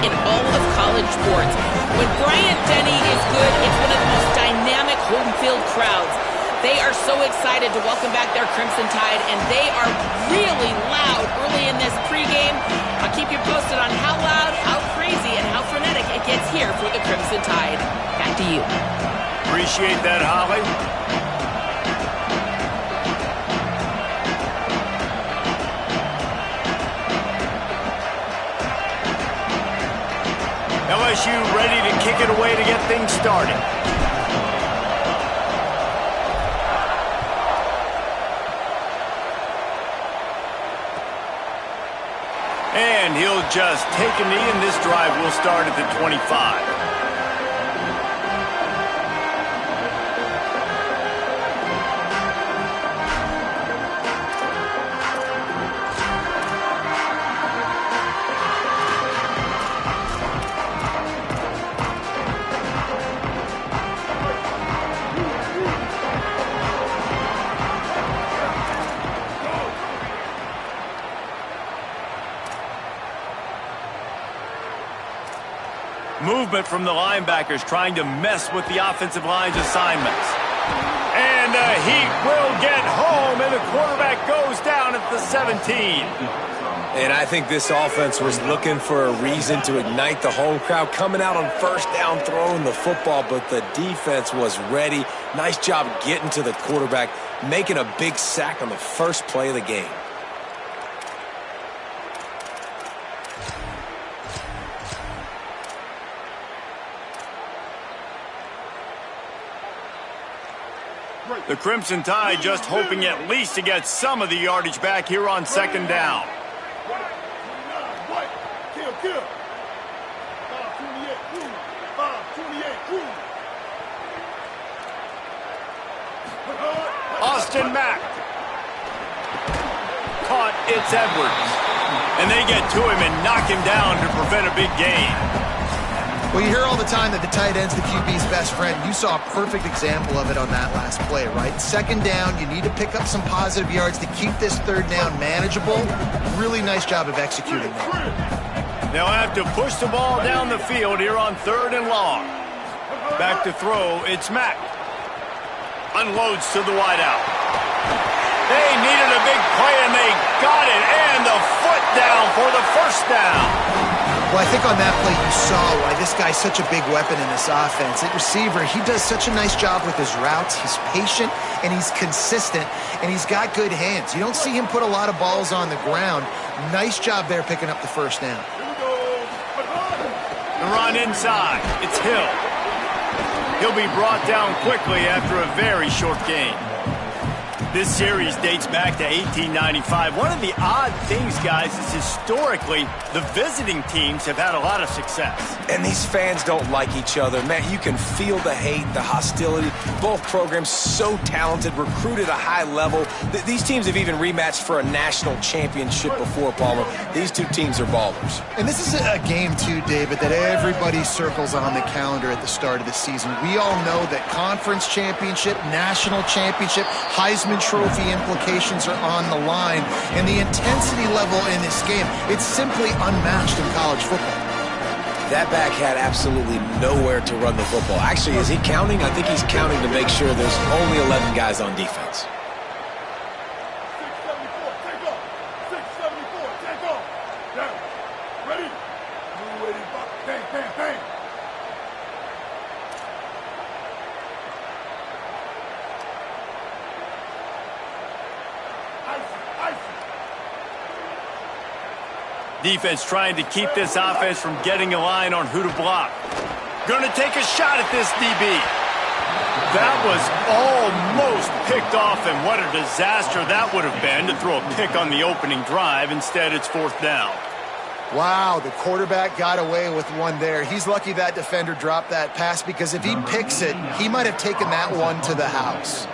in all of college sports. When Bryant-Denny is good, it's one of the most dynamic home field crowds. They are so excited to welcome back their Crimson Tide, and they are really loud early in this pregame. I'll keep you posted on how loud, how crazy, and how frenetic it gets here for the Crimson Tide. Back to you. Appreciate that, Holly. LSU ready to kick it away to get things started. And he'll just take a knee, and this drive will start at the 25. Movement from the linebackers trying to mess with the offensive line's assignments. And the Heat will get home, and the quarterback goes down at the 17. And I think this offense was looking for a reason to ignite the home crowd, coming out on first down, throwing the football, but the defense was ready. Nice job getting to the quarterback, making a big sack on the first play of the game. The Crimson Tide just hoping at least to get some of the yardage back here on second down. Austin Mack. Caught, it's Edwards. And they get to him and knock him down to prevent a big gain. Well, you hear all the time that the tight end's the QB's best friend. You saw a perfect example of it on that last play, right? Second down, you need to pick up some positive yards to keep this third down manageable. Really nice job of executing that. They'll have to push the ball down the field here on third and long. Back to throw, it's Mack. Unloads to the wideout. They needed a big play, and they got it. And the foot down for the first down. Well, I think on that play you saw why this guy's such a big weapon in this offense. At receiver, he does such a nice job with his routes. He's patient, and he's consistent, and he's got good hands. You don't see him put a lot of balls on the ground. Nice job there picking up the first down. The run inside. It's Hill. He'll be brought down quickly after a very short game. This series dates back to 1895. One of the odd things, guys, is historically the visiting teams have had a lot of success. And these fans don't like each other. Man, you can feel the hate, the hostility. Both programs so talented, recruited at a high level. These teams have even rematched for a national championship before, Palmer. These two teams are ballers. And this is a game, too, David, that everybody circles on the calendar at the start of the season. We all know that conference championship, national championship, Heisman Trophy implications are on the line, and the intensity level in this game, it's simply unmatched in college football. That back had absolutely nowhere to run the football. Actually, is he counting? I think he's counting to make sure there's only 11 guys on defense. 674, take off. 674, take off. Down. Ready? Move ready, bang, bang, bang. Defense trying to keep this offense from getting a line on who to block. Going to take a shot at this DB. That was almost picked off, and what a disaster that would have been to throw a pick on the opening drive. Instead, it's fourth down. Wow, the quarterback got away with one there. He's lucky that defender dropped that pass, because if he picks it, he might have taken that one to the house.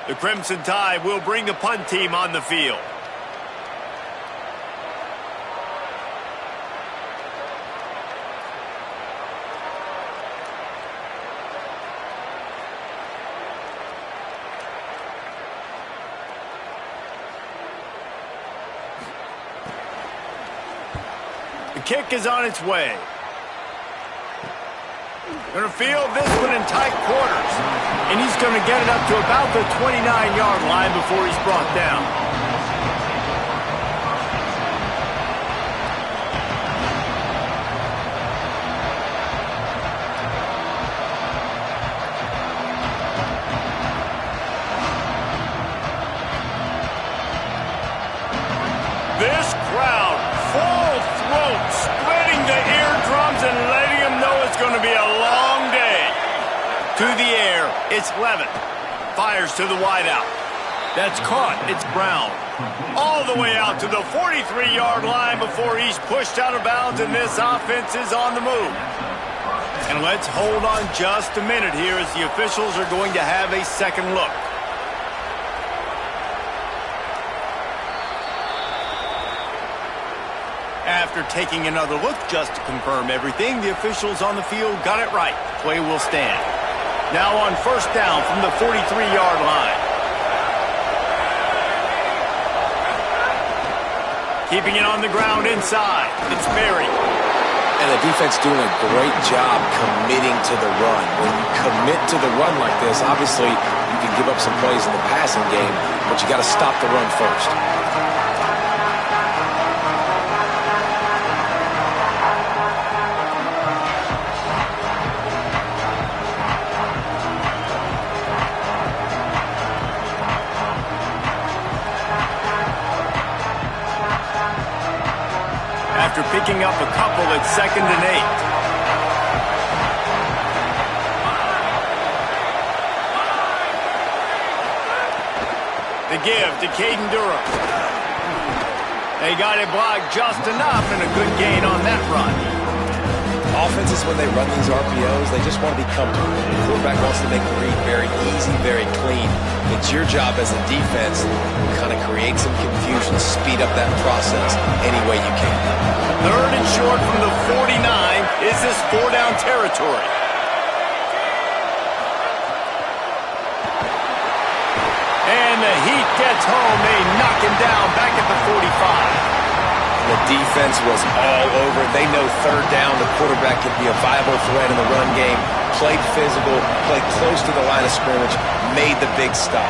The Crimson Tide will bring the punt team on the field. The kick is on its way. Going to field this one in tight quarters. And he's going to get it up to about the 29-yard line before he's brought down. This crowd, full throat, spreading the eardrums and letting them know it's going to be a long day. To the air, it's Levin. Fires to the wideout. That's caught. It's Brown. All the way out to the 43-yard line before he's pushed out of bounds, and this offense is on the move. And let's hold on just a minute here as the officials are going to have a second look. After taking another look just to confirm everything, the officials on the field got it right. Play will stand. Now on first down from the 43-yard line. Keeping it on the ground inside. It's Berry. And the defense doing a great job committing to the run. When you commit to the run like this, obviously you can give up some plays in the passing game, but you got to stop the run first. After picking up a couple at 2nd and 8. The give to Caden Durham. They got it blocked just enough and a good gain on that run. Offenses, when they run these RPOs, they just want to be comfortable. The quarterback wants to make the read very easy, very clean. It's your job as a defense to kind of create some confusion, speed up that process any way you can. 3rd and short from the 49. Is this 4-down territory? And the Heat gets home. They knock him down back at the 45. The defense was all over. They know 3rd down, the quarterback could be a viable threat in the run game. Played physical, played close to the line of scrimmage, made the big stop.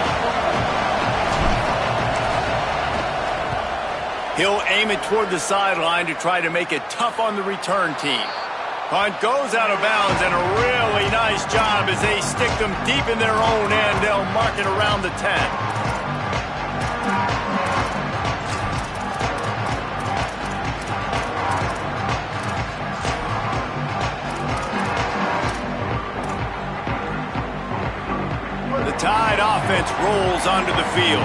He'll aim it toward the sideline to try to make it tough on the return team. Punt goes out of bounds, and a really nice job as they stick them deep in their own end. They'll mark it around the 10. The Tide offense rolls onto the field.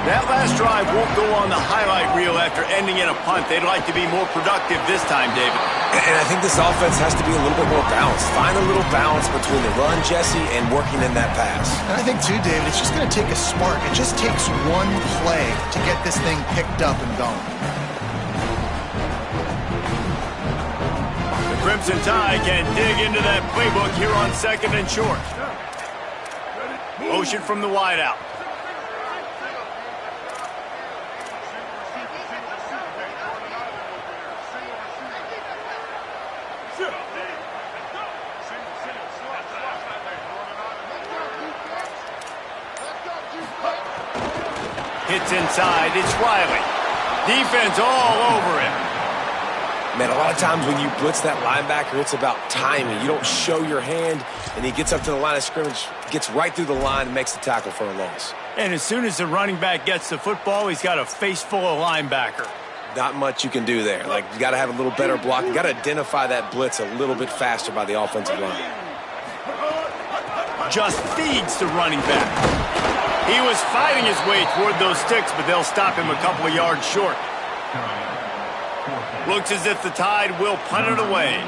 That last drive won't go on the highlight reel after ending in a punt. They'd like to be more productive this time, David. And I think this offense has to be a little bit more balanced. Find a little balance between the run, Jesse, and working in that pass. And I think, too, David, it's just going to take a spark. It just takes one play to get this thing picked up and going. The Crimson Tide can dig into that playbook here on 2nd and short. Motion from the wideout. Hits inside. It's Riley. Defense all over him. Man, a lot of times when you blitz that linebacker, it's about timing. You don't show your hand, and he gets up to the line of scrimmage, gets right through the line, and makes the tackle for a loss. And as soon as the running back gets the football, he's got a face full of linebacker. Not much you can do there. Like, you got to have a little better block. You got to identify that blitz a little bit faster by the offensive line. Just feeds the running back. He was fighting his way toward those sticks, but they'll stop him a couple of yards short. Looks as if the Tide will punt it away.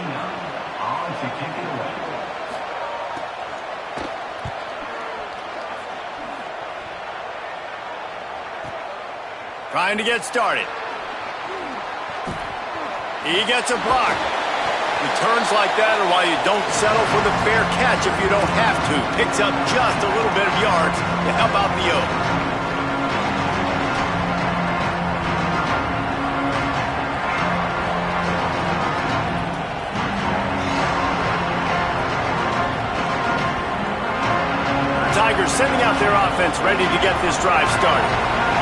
Trying to get started. He gets a block. Returns like that are why you don't settle for the fair catch if you don't have to. Picks up just a little bit of yards to help out the O. Tigers sending out their offense ready to get this drive started.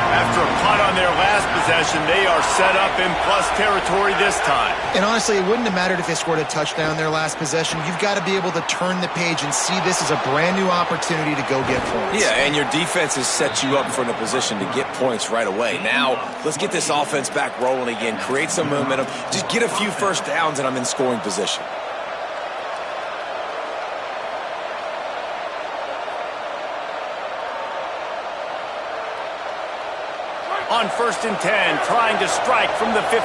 After a punt on their last possession, they are set up in plus territory this time. And honestly, it wouldn't have mattered if they scored a touchdown their last possession. You've got to be able to turn the page and see this as a brand new opportunity to go get points. Yeah, and your defense has set you up for a position to get points right away. Now, let's get this offense back rolling again, create some momentum, just get a few first downs, and I'm in scoring position. On 1st and 10, trying to strike from the 15.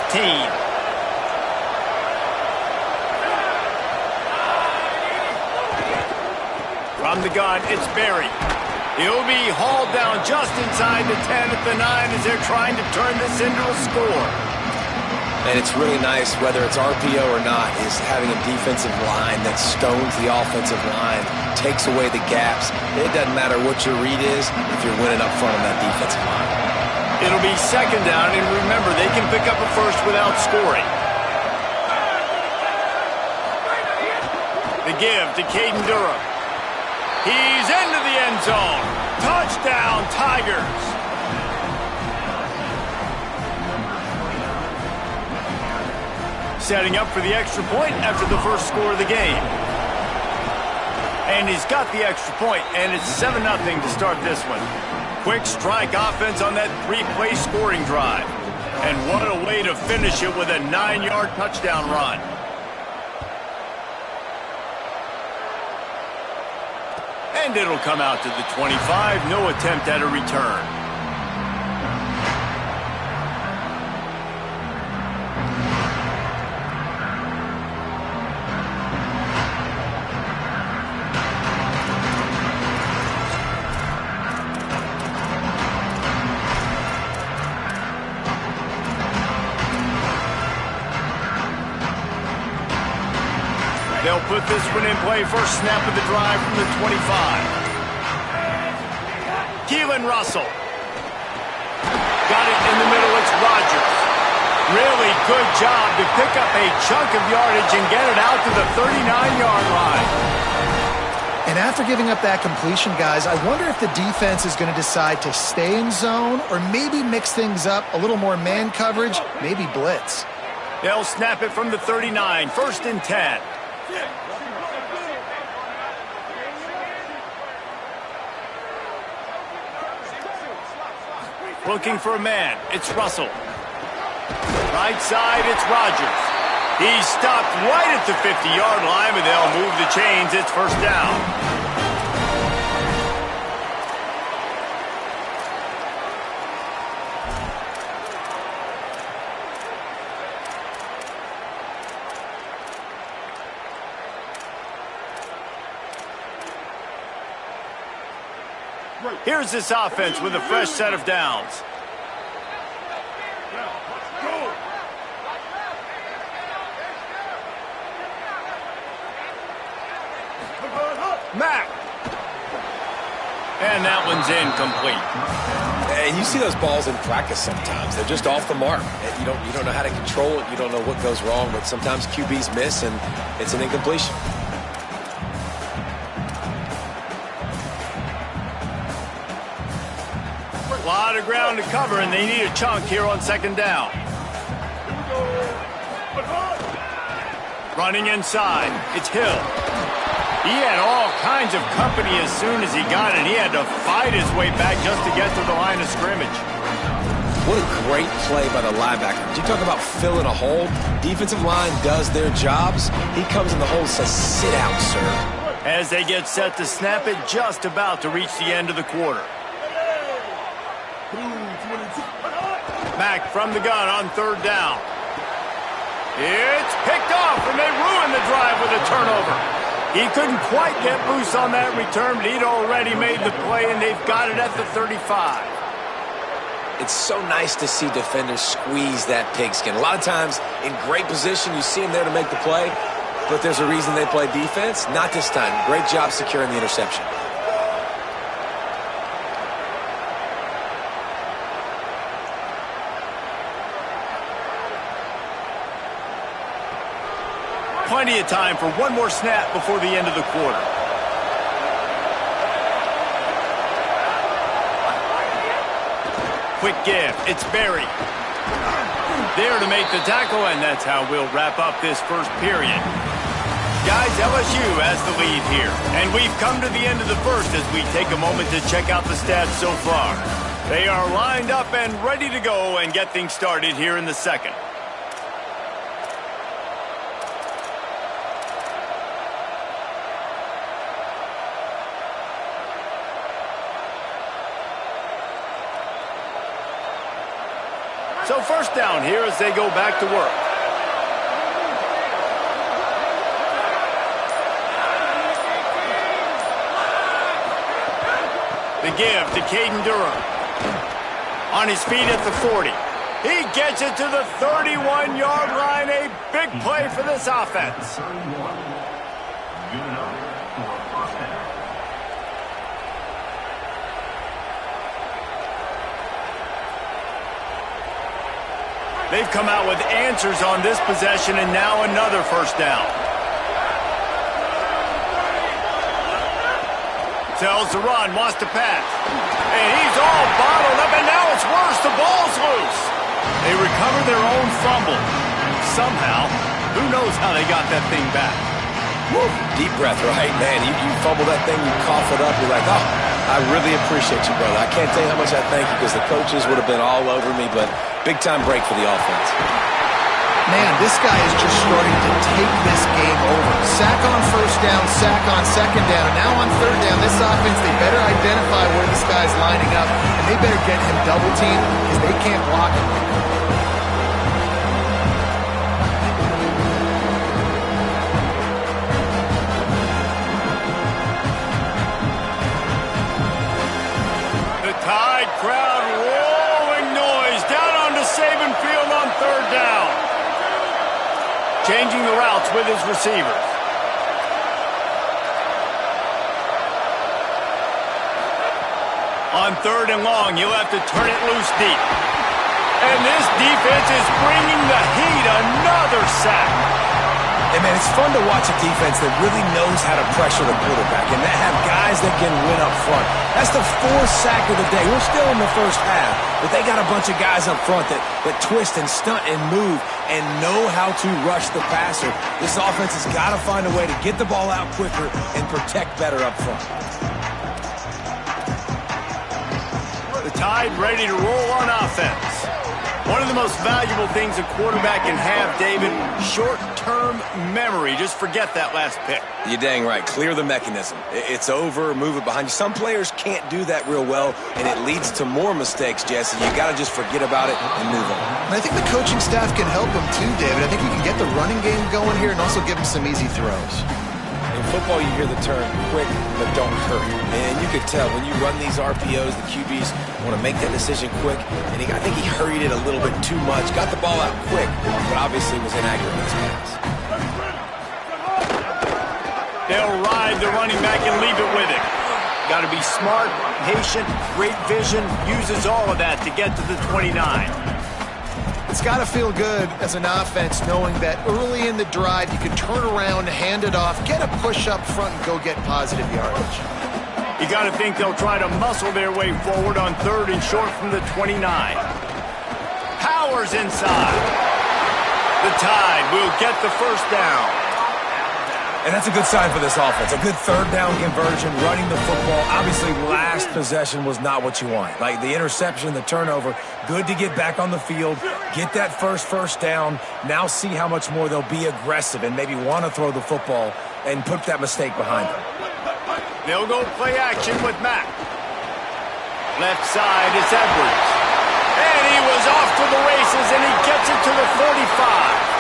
From the gun, it's Berry. He'll be hauled down just inside the 10 at the 9 as they're trying to turn this into a score. And it's really nice, whether it's RPO or not, is having a defensive line that stones the offensive line, takes away the gaps. It doesn't matter what your read is if you're winning up front on that defensive line. It'll be 2nd down, and remember, they can pick up a first without scoring. The give to Caden Durham. He's into the end zone. Touchdown, Tigers. Setting up for the extra point after the first score of the game. And he's got the extra point, and it's 7-0 to start this one. Quick strike offense on that 3-play scoring drive. And what a way to finish it with a 9-yard touchdown run. And it'll come out to the 25. No attempt at a return. They'll put this one in play. First snap of the drive from the 25. Keelan Russell. Got it in the middle. It's Rodgers. Really good job to pick up a chunk of yardage and get it out to the 39-yard line. And after giving up that completion, guys, I wonder if the defense is going to decide to stay in zone or maybe mix things up, a little more man coverage, maybe blitz. They'll snap it from the 39. 1st and 10. Looking for a man. It's Russell. Right side, it's Rodgers. He's stopped right at the 50-yard line, but they'll move the chains. It's 1st down. Here's this offense with a fresh set of downs. Mack. And that one's incomplete. And you see those balls in practice sometimes. They're just off the mark. And you don't know how to control it. You don't know what goes wrong, but sometimes QBs miss, and it's an incompletion. A lot of ground to cover, and they need a chunk here on 2nd down. Running inside, it's Hill. He had all kinds of company as soon as he got it. He had to fight his way back just to get to the line of scrimmage. What a great play by the linebacker. Did you talk about filling a hole? Defensive line does their jobs. He comes in the hole and says, "Sit out, sir." As they get set to snap it, just about to reach the end of the quarter. Mack from the gun on 3rd down. It's picked off, and they ruin the drive with a turnover. He couldn't quite get loose on that return, but he'd already made the play, and they've got it at the 35. It's so nice to see defenders squeeze that pigskin. A lot of times, in great position, you see them there to make the play, but there's a reason they play defense. Not this time. Great job securing the interception. Plenty of time for one more snap before the end of the quarter. Quick give. It's Barry. There to make the tackle, and that's how we'll wrap up this first period. Guys, LSU has the lead here. And we've come to the end of the first as we take a moment to check out the stats so far. They are lined up and ready to go and get things started here in the second. So first down here as they go back to work. The give to Caden Durham. On his feet at the 40. He gets it to the 31-yard line. A big play for this offense. They've come out with answers on this possession, and now another first down. Tells the run, wants to pass. And he's all bottled up, and now it's worse. The ball's loose. They recover their own fumble. Somehow, who knows how they got that thing back. Woo. Deep breath, right? Man, you fumble that thing, you cough it up, you're like, oh, I really appreciate you, brother. I can't tell you how much I thank you because the coaches would have been all over me, but big-time break for the offense. Man, this guy is just starting to take this game over. Sack on first down, sack on second down. And now on third down, this offense, they better identify where this guy's lining up, and they better get him double-teamed because they can't block him. Tide crowd rolling noise down onto Saban Field on third down. Changing the routes with his receivers. On third and long, he'll have to turn it loose deep. And this defense is bringing the heat. Another sack. And, man, it's fun to watch a defense that really knows how to pressure the quarterback and that have guys that can win up front. That's the fourth sack of the day. We're still in the first half, but they got a bunch of guys up front that twist and stunt and move and know how to rush the passer. This offense has got to find a way to get the ball out quicker and protect better up front. The Tide ready to roll on offense. One of the most valuable things a quarterback can have, David, short-term memory. Just forget that last pick. You're dang right. Clear the mechanism. It's over, move it behind you. Some players can't do that real well, and it leads to more mistakes, Jesse. You got to just forget about it and move on. And I think the coaching staff can help him too, David. I think you can get the running game going here and also give him some easy throws. In football, you hear the term quick, but don't hurry. And you could tell when you run these RPOs, the QBs want to make that decision quick. And I think he hurried it a little bit too much. Got the ball out quick, but obviously was inaccurate in his pass. They'll ride the running back and leave it with him. Got to be smart, patient, great vision. Uses all of that to get to the 29. It's got to feel good as an offense knowing that early in the drive you can turn around, hand it off, get a push up front, and go get positive yardage. You got to think they'll try to muscle their way forward on third and short from the 29. Powers inside. The Tide will get the first down. And that's a good sign for this offense. A good third down conversion, running the football. Obviously, last possession was not what you want. Like the interception, the turnover, good to get back on the field, get that first down. Now see how much more they'll be aggressive and maybe want to throw the football and put that mistake behind them. They'll go play action with Mack. Left side is Edwards. And he was off to the races, and he gets it to the 45.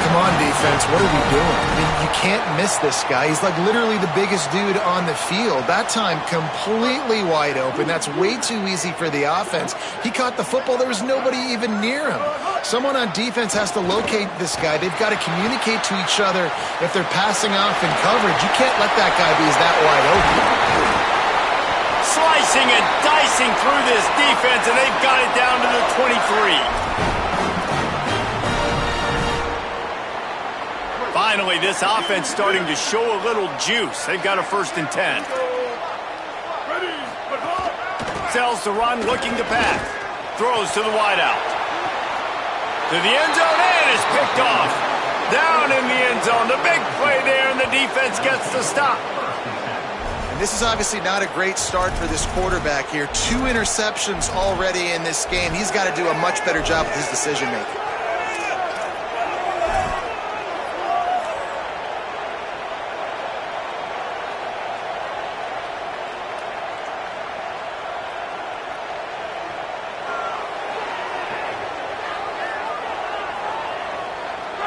Come on, defense. What are we doing? I mean, you can't miss this guy. He's like literally the biggest dude on the field. That time, completely wide open. That's way too easy for the offense. He caught the football. There was nobody even near him. Someone on defense has to locate this guy. They've got to communicate to each other if they're passing off in coverage. You can't let that guy be that wide open. Slicing and dicing through this defense, and they've got it down to the 23. Finally, this offense starting to show a little juice. They've got a 1st and 10. Sells the run, looking to pass. Throws to the wideout. To the end zone, and is picked off. Down in the end zone. The big play there, and the defense gets the stop. And this is obviously not a great start for this quarterback here. 2 interceptions already in this game. He's got to do a much better job with his decision-making.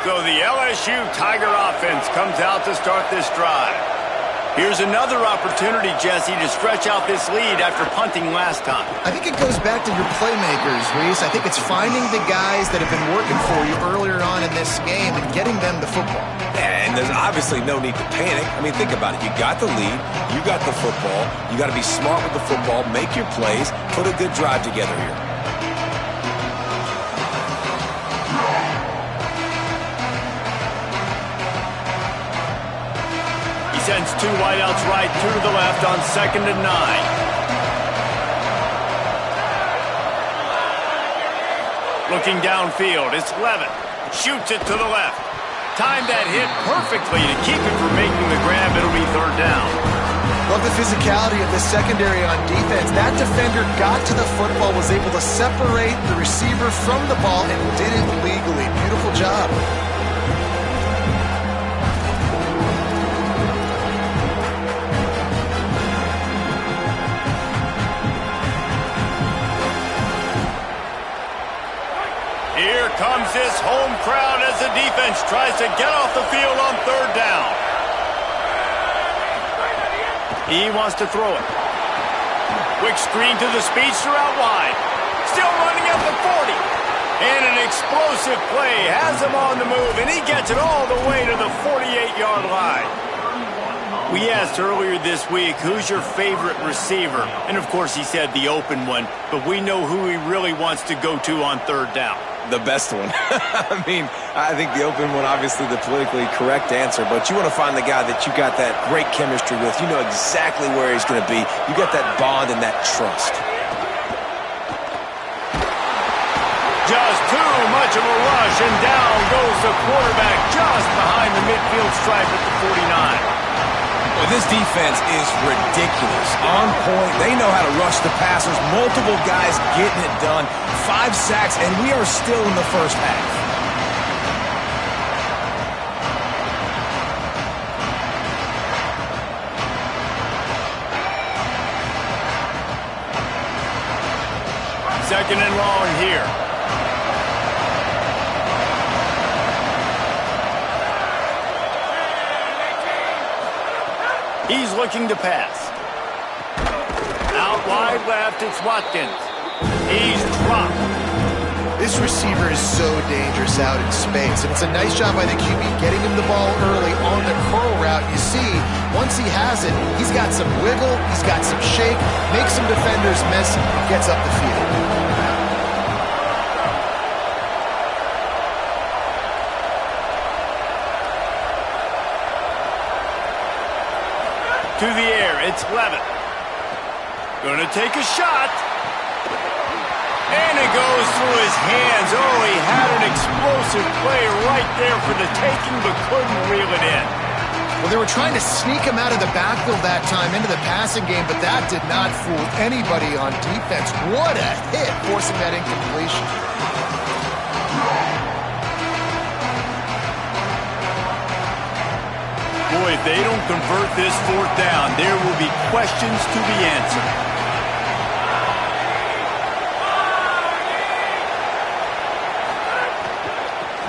So the LSU Tiger offense comes out to start this drive. Here's another opportunity, Jesse, to stretch out this lead after punting last time. I think it goes back to your playmakers, Reese. I think it's finding the guys that have been working for you earlier on in this game and getting them the football. And there's obviously no need to panic. I mean, think about it. You got the lead. You got the football. You got to be smart with the football. Make your plays. Put a good drive together here. Sends 2 wideouts right, 2 to the left on 2nd and 9. Looking downfield, it's Levin. Shoots it to the left. Timed that hit perfectly to keep it from making the grab. It'll be 3rd down. Love the physicality of the secondary on defense. That defender got to the football, was able to separate the receiver from the ball, and did it legally. Beautiful job. Here comes this home crowd as the defense tries to get off the field on 3rd down. He wants to throw it. Quick screen to the speedster out wide. Still running at the 40. And an explosive play has him on the move, and he gets it all the way to the 48-yard line. We asked earlier this week, who's your favorite receiver? And, of course, he said the open one, but we know who he really wants to go to on 3rd down. The best one. I mean, I think the open one, obviously the politically correct answer, but you want to find the guy that you got that great chemistry with. You know exactly where he's going to be. You got that bond and that trust. Just too much of a rush, and down goes the quarterback just behind the midfield stripe at the 49. Well, this defense is ridiculous. On point. They know how to rush the passers. Multiple guys getting it done. 5 sacks, and we are still in the first half. Second and long here. He's looking to pass. Out wide left, it's Watkins. He's dropped. This receiver is so dangerous out in space, and it's a nice job by the QB getting him the ball early on the curl route. You see, once he has it, he's got some wiggle, he's got some shake, makes some defenders miss, gets up the field. To the air, it's Levin. Gonna take a shot. And it goes through his hands. Oh, he had an explosive play right there for the taking, but couldn't reel it in. Well, they were trying to sneak him out of the backfield that time into the passing game, but that did not fool anybody on defense. What a hit, forcing that incompletion. Boy, if they don't convert this 4th down, there will be questions to be answered.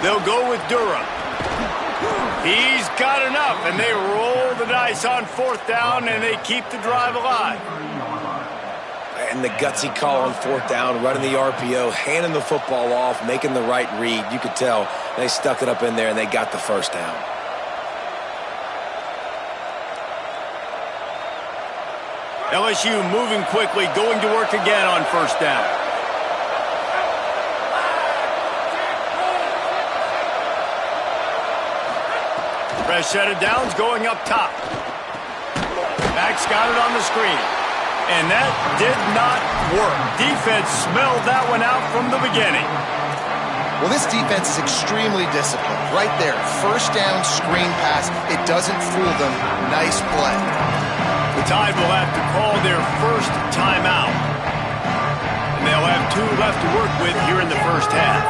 They'll go with Durham. He's got enough, and they roll the dice on 4th down, and they keep the drive alive. And the gutsy call on 4th down, running the RPO, handing the football off, making the right read. You could tell they stuck it up in there, and they got the 1st down. LSU moving quickly, going to work again on 1st down. Fresh set of downs going up top. Max got it on the screen. And that did not work. Defense smelled that one out from the beginning. Well, this defense is extremely disciplined. Right there, first down, screen pass. It doesn't fool them. Nice play. The Tide will have to call their first timeout. And they'll have 2 left to work with here in the first half.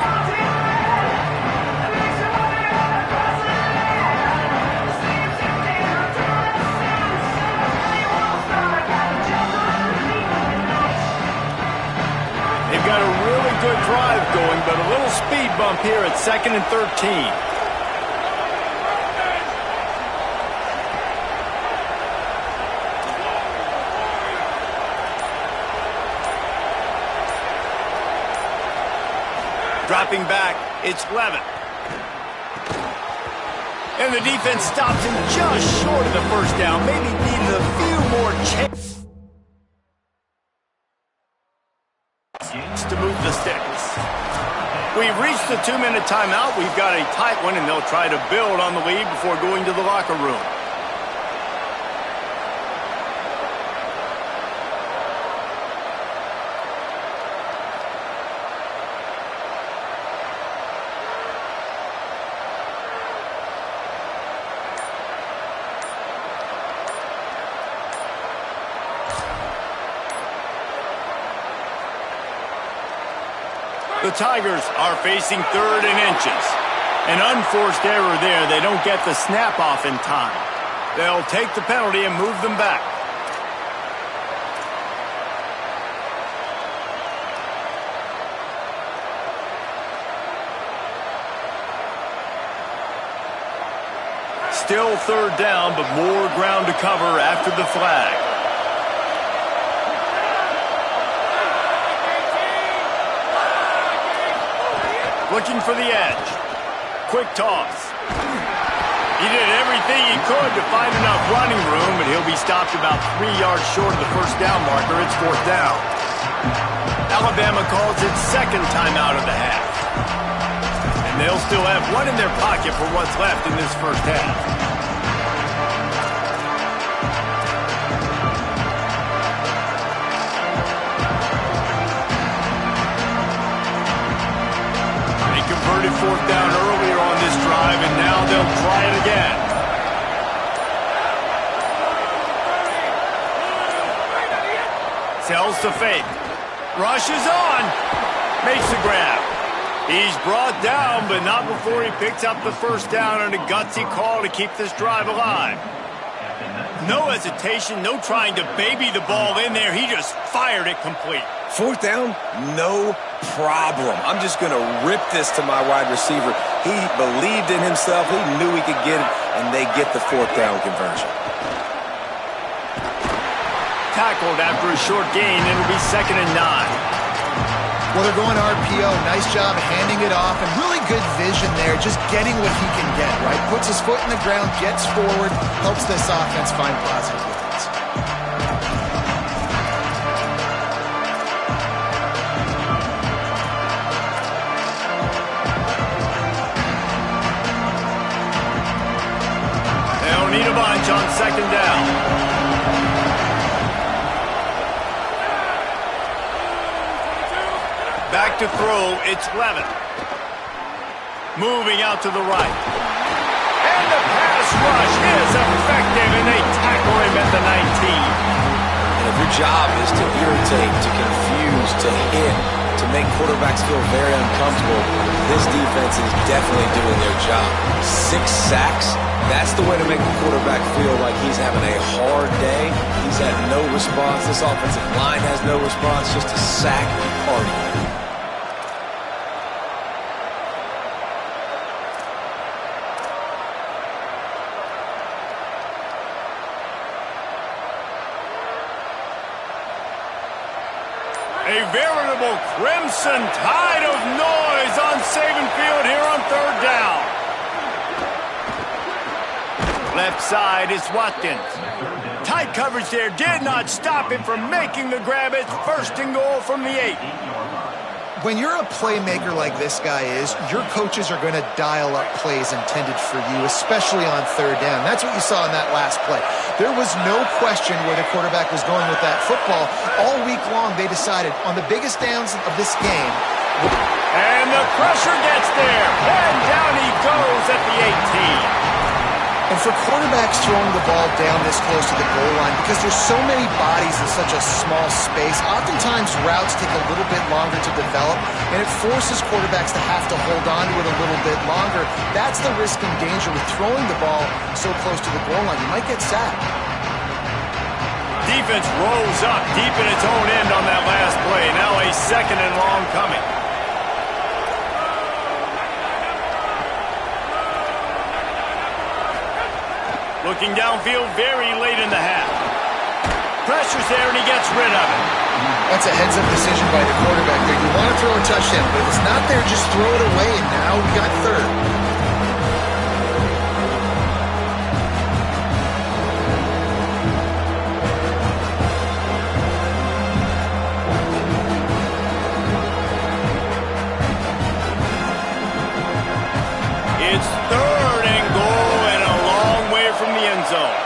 They've got a really good drive going, but a little speed bump here at 2nd and 13. Dropping back, it's Levitt. And the defense stops him just short of the first down. Maybe needed a few more chances to move the sticks. We've reached the 2-minute timeout. We've got a tight one, and they'll try to build on the lead before going to the locker room. The Tigers are facing 3rd and inches. An unforced error there. They don't get the snap off in time. They'll take the penalty and move them back. Still 3rd down, but more ground to cover after the flag. Looking for the edge. Quick toss. He did everything he could to find enough running room, but he'll be stopped about 3 yards short of the first down marker. It's 4th down. Alabama calls its 2nd timeout of the half. And they'll still have one in their pocket for what's left in this first half. Converted 4th down earlier on this drive, and now they'll try it again. Sells to fake. Rushes on. Makes the grab. He's brought down, but not before he picks up the first down on a gutsy call to keep this drive alive. No hesitation, no trying to baby the ball in there. He just fired it complete. 4th down, no problem. I'm just going to rip this to my wide receiver. He believed in himself. He knew he could get it, and they get the 4th down conversion. Tackled after a short gain. It'll be 2nd and 9. Well, they're going RPO. Nice job handing it off, and really good vision there, just getting what he can get, right? Puts his foot in the ground, gets forward, helps this offense find positive results. They'll need a bunch on 2nd down. Back to throw, it's Levitt. Moving out to the right. And the pass rush is effective, and they tackle him at the 19. And if your job is to irritate, to confuse, to hit, to make quarterbacks feel very uncomfortable, this defense is definitely doing their job. 6 sacks, that's the way to make the quarterback feel like he's having a hard day. He's had no response. This offensive line has no response, just a sack party. A veritable crimson tide of noise on Saban Field here on 3rd down. Left side is Watkins. Tight coverage there did not stop him from making the grab. It's 1st and goal from the 8. When you're a playmaker like this guy is, your coaches are going to dial up plays intended for you, especially on third down. That's what you saw in that last play. There was no question where the quarterback was going with that football. All week long, they decided on the biggest downs of this game. And the pressure gets there. And down he goes at the 18. And for quarterbacks throwing the ball down this close to the goal line, because there's so many bodies in such a small space, oftentimes routes take a little bit longer to develop, and it forces quarterbacks to have to hold on to it a little bit longer. That's the risk and danger with throwing the ball so close to the goal line. You might get sacked. Defense rolls up deep in its own end on that last play. Now a 2nd and long coming. Looking downfield very late in the half. Pressure's there, and he gets rid of it. That's a heads-up decision by the quarterback there. You want to throw a touchdown, but if it's not there, just throw it away, and now we got 3rd. It's 3rd and goal and a long way from the end zone.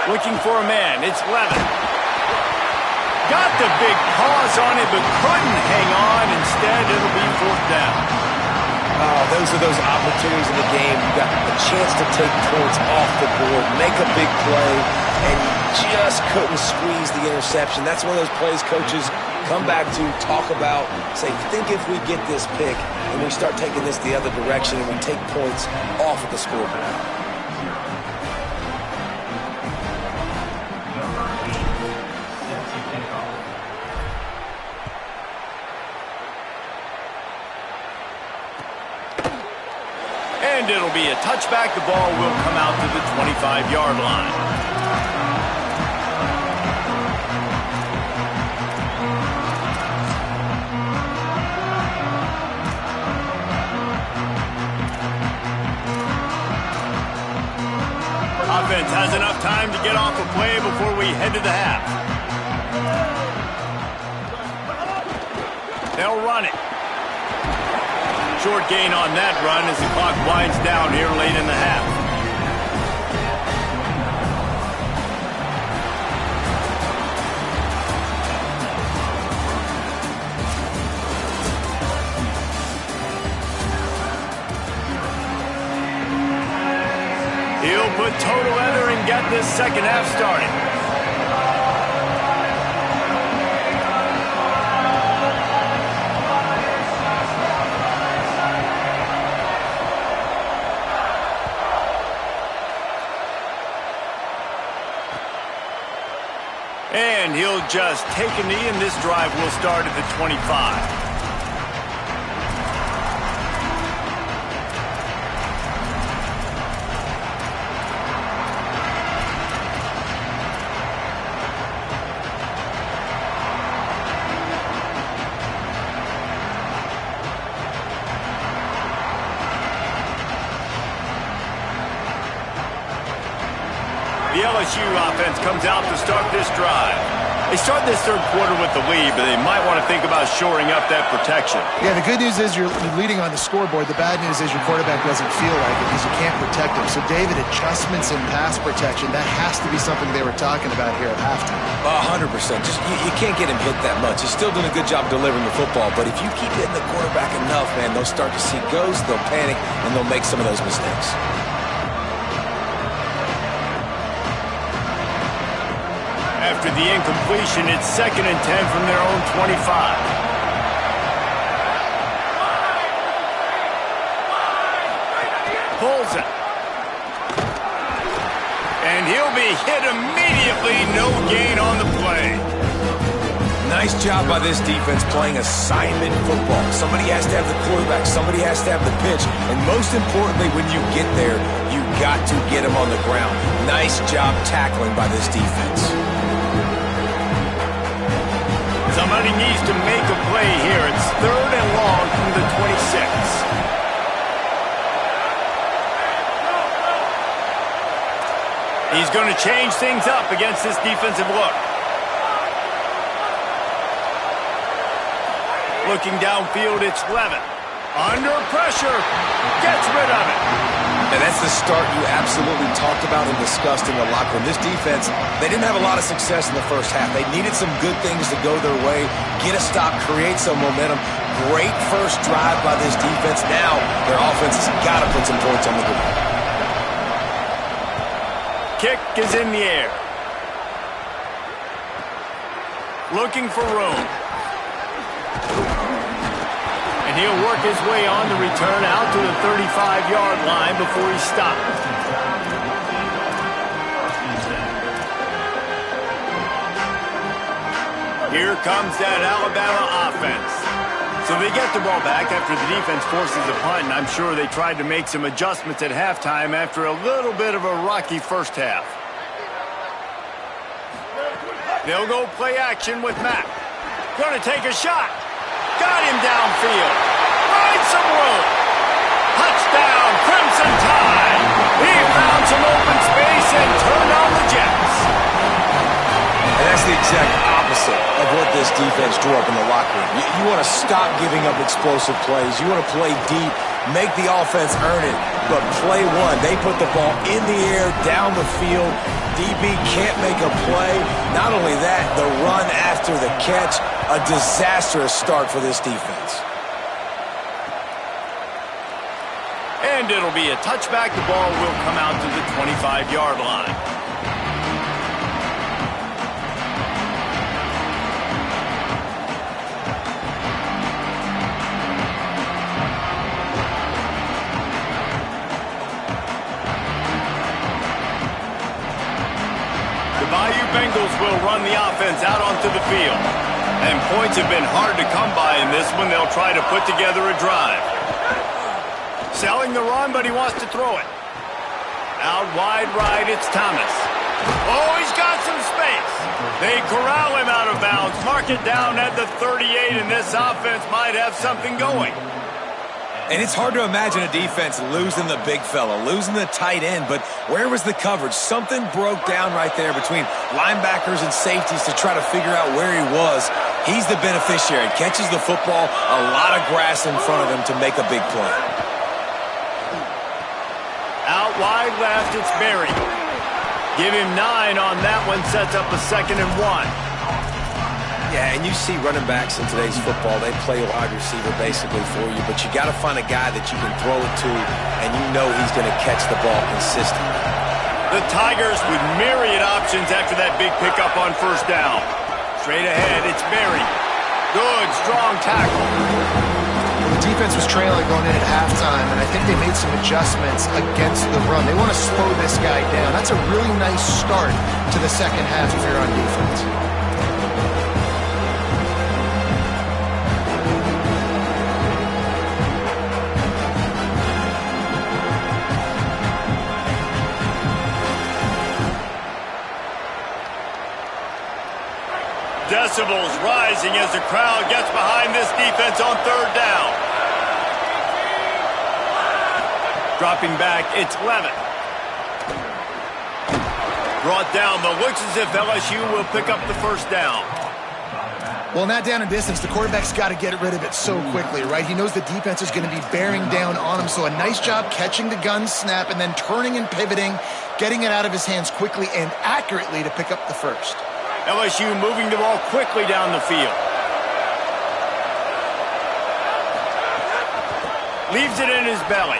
Looking for a man. It's Levin. Got the big paws on it, but couldn't hang on. Instead, it'll be 4th down. Oh, those are those opportunities in the game. You got a chance to take points off the board, make a big play, and you just couldn't squeeze the interception. That's one of those plays coaches come back to, talk about, say, think if we get this pick and we start taking this the other direction and we take points off of the scoreboard. And it'll be a touchback. The ball will come out to the 25-yard line. Offense has enough time to get off a play before we head to the half. They'll run it. Short gain on that run as the clock winds down here late in the half. He'll put toe to leather and get this 2nd half started. And he'll just take a knee, and this drive will start at the 25. The LSU offense comes out to start this drive. They start this 3rd quarter with the lead, but they might want to think about shoring up that protection. Yeah, the good news is you're leading on the scoreboard. The bad news is your quarterback doesn't feel like it because you can't protect him. So, David, adjustments in pass protection, that has to be something they were talking about here at halftime. 100%. Just you can't get him hit that much. He's still doing a good job delivering the football, but if you keep hitting the quarterback enough, man, they'll start to see ghosts, they'll panic, and they'll make some of those mistakes. After the incompletion, it's 2nd and 10 from their own 25. Pulls it. And he'll be hit immediately. No gain on the play. Nice job by this defense playing assignment football. Somebody has to have the quarterback. Somebody has to have the pitch. And most importantly, when you get there, you got to get him on the ground. Nice job tackling by this defense. Somebody needs to make a play here. It's 3rd and long from the 26. He's going to change things up against this defensive look. Looking downfield, it's Levin. Under pressure, gets rid of it. And that's the start you absolutely talked about and discussed in the locker room. This defense, they didn't have a lot of success in the first half. They needed some good things to go their way, get a stop, create some momentum. Great first drive by this defense. Now their offense has got to put some points on the board. Kick is in the air. Looking for room. And he'll work his way on the return out to the 35-yard line before he stopped. Here comes that Alabama offense. So they get the ball back after the defense forces a punt, and I'm sure they tried to make some adjustments at halftime after a little bit of a rocky first half. They'll go play action with Mack. Going to take a shot. Got him downfield. Finds some room. Touchdown, Crimson Tide. He found some open space and turned on the Jets. And that's the exact opposite of what this defense drew up in the locker room. You want to stop giving up explosive plays. You want to play deep, make the offense earn it. But play one, they put the ball in the air, down the field. DB can't make a play. Not only that, the run after the catch, a disastrous start for this defense. And it'll be a touchback. The ball will come out to the 25-yard line. The Bayou Bengals will run the offense out onto the field. And points have been hard to come by in this one. They'll try to put together a drive. Selling the run, but he wants to throw it. Out wide right, it's Thomas. Oh, he's got some space. They corral him out of bounds. Mark it down at the 38, and this offense might have something going. And it's hard to imagine a defense losing the big fella, losing the tight end, but where was the coverage? Something broke down right there between linebackers and safeties to try to figure out where he was. He's the beneficiary. Catches the football, a lot of grass in front of him to make a big play. Out wide left, it's Berry. Give him 9 on that one, sets up a 2nd and 1. Yeah, and you see running backs in today's football, they play wide receiver basically for you, but you got to find a guy that you can throw it to, and you know he's going to catch the ball consistently. The Tigers with myriad options after that big pickup on first down. Straight ahead, it's Berry. Good, strong tackle. The defense was trailing going in at halftime, and I think they made some adjustments against the run. They want to slow this guy down. That's a really nice start to the second half if you're on defense. Decibels rising as the crowd gets behind this defense on third down. Dropping back, it's Levin. Brought down, but looks as if LSU will pick up the first down. Well, in that down and distance, the quarterback's got to get rid of it so quickly, right? He knows the defense is going to be bearing down on him, so a nice job catching the gun snap and then turning and pivoting, getting it out of his hands quickly and accurately to pick up the first. LSU moving the ball quickly down the field. Leaves it in his belly.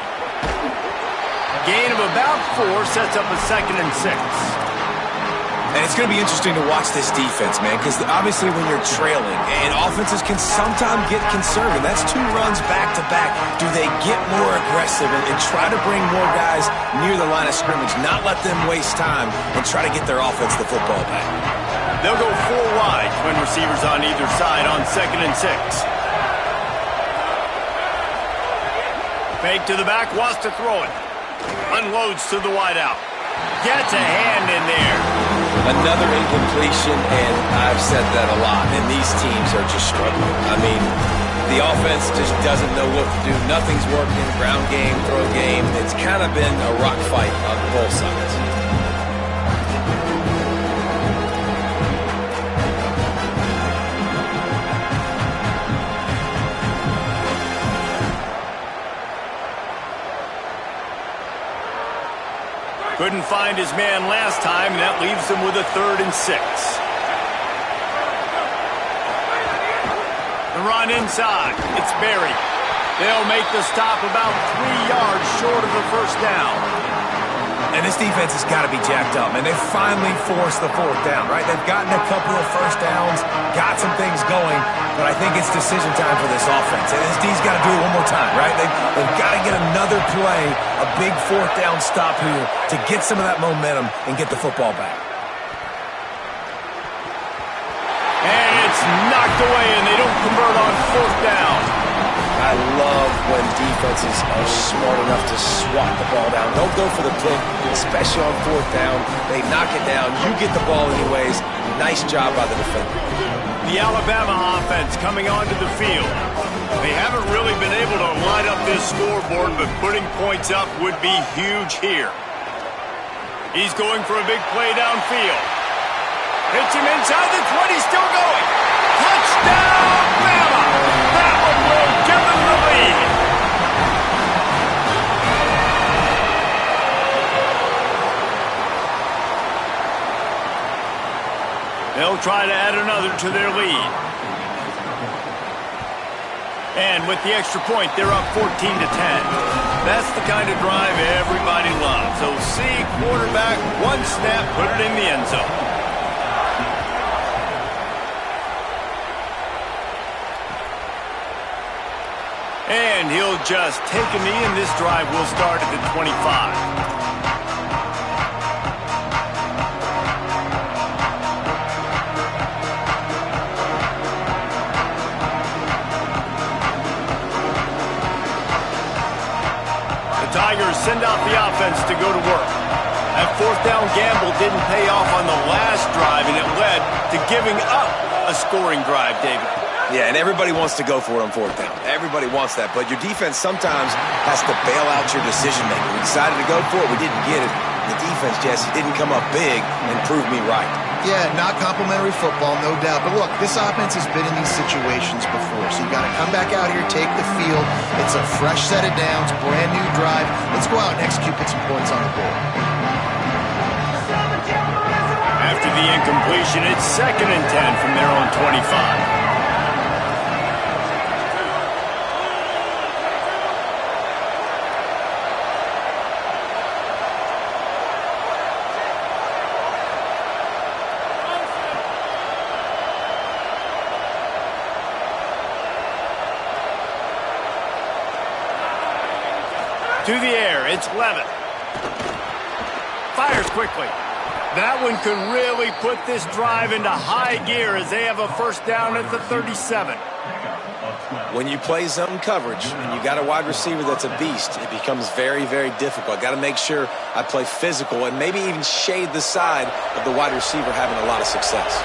Gain of about 4 sets up a 2nd and 6. And it's going to be interesting to watch this defense, man, because obviously when you're trailing, and offenses can sometimes get conservative. That's 2 runs back-to-back. Do they get more aggressive and try to bring more guys near the line of scrimmage, not let them waste time, and try to get their offense the football back? They'll go 4 wide, twin receivers on either side on 2nd and 6. Fake to the back, wants to throw it. Unloads to the wideout. Gets a hand in there. Another incompletion, and I've said that a lot, and these teams are just struggling. I mean, the offense just doesn't know what to do. Nothing's working. Ground game, throw game. It's kind of been a rock fight on both sides. Couldn't find his man last time, and that leaves him with a 3rd and 6. The run inside. It's Berry. They'll make the stop about 3 yards short of the first down. And this defense has got to be jacked up, and they finally forced the 4th down, right? They've gotten a couple of first downs, got some things going, but I think it's decision time for this offense. And this D's got to do it one more time, right? They've got to get another play, a big 4th down stop here to get some of that momentum and get the football back. And it's knocked away, and they don't convert on 4th down. I love when defenses are smart enough to swat the ball down. Don't go for the pick, especially on 4th down. They knock it down. You get the ball anyways. Nice job by the defender. The Alabama offense coming onto the field. They haven't really been able to light up this scoreboard, but putting points up would be huge here. He's going for a big play downfield. Hits him inside the 20, still going. Touchdown, Bama! That one will give them the lead. They'll try to add another to their lead. And with the extra point, they're up 14-10. That's the kind of drive everybody loves. So see quarterback, one snap, put it in the end zone. And he'll just take a knee, and this drive will start at the 25. The Tigers send out the offense to go to work. That 4th down gamble didn't pay off on the last drive, and it led to giving up a scoring drive, David. Yeah, and everybody wants to go for it on 4th down. Everybody wants that, but your defense sometimes has to bail out your decision-making. We decided to go for it. We didn't get it. The defense, Jesse, didn't come up big and prove me right. Yeah, not complimentary football, no doubt. But look, this offense has been in these situations before, so you got to come back out here, take the field. It's a fresh set of downs, brand new drive. Let's go out and execute, put some points on the board. After the incompletion, it's 2nd and 10 from their own 25. To the air, it's Levitt. Fires quickly. That one could really put this drive into high gear as they have a first down at the 37. When you play zone coverage and you got a wide receiver that's a beast, it becomes very, very difficult. Got to make sure I play physical and maybe even shade the side of the wide receiver having a lot of success.